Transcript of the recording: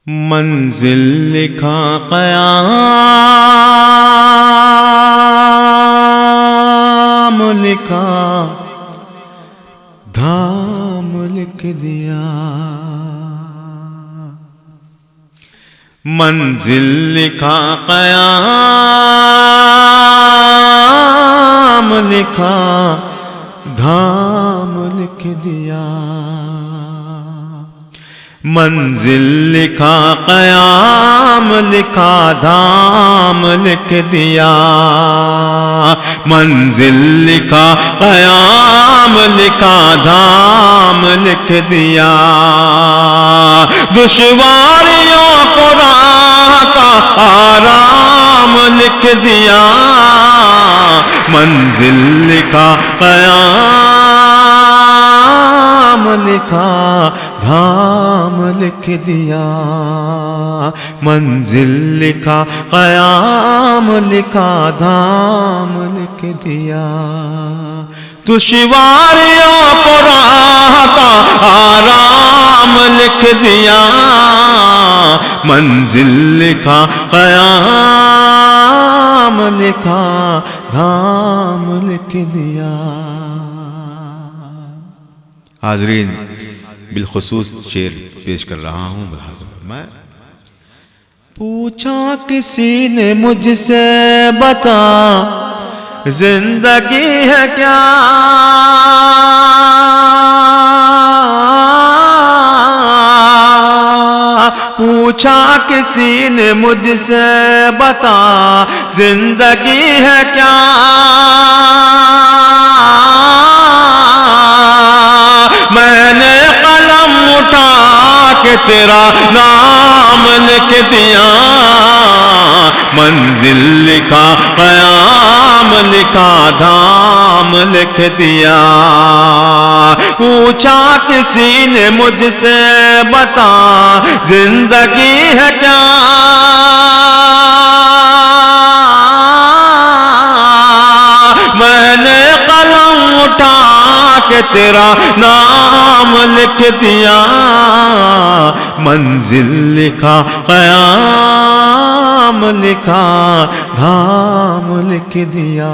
منزل لکھا قیام لکھا دھام لکھ دیا، منزل لکھا قیام لکھا دھام لکھ دیا، منزل لکھا قیام لکھا دھام لکھ دیا، منزل لکھا قیام لکھا دھام لکھ دیا، دشواریوں کو راہ کا آرام لکھ دیا، منزل لکھا قیام لکھا دھام لکھ دیا، منزل لکھا قیام لکھا دھام لکھ دیا، دشواریوں کو راہ کا آرام لکھ دیا، منزل لکھا قیام لکھا دھام لکھ دیا۔ حاضرین، بالخصوص شعر پیش کر رہا ہوں میں پوچھا کسی نے مجھ سے بتا زندگی ہے کیا، پوچھا کسی نے مجھ سے بتا زندگی ہے کیا، میں نے قلم اٹھا کے تیرا نام لکھ دیا، منزل لکھا قیام لکھا دھام لکھ دیا، پوچھا کسی نے مجھ سے بتا زندگی ہے کیا، میں نے قلم اٹھا کہ تیرا نام لکھ دیا، منزل لکھا قیام لکھا دھام لکھ دیا۔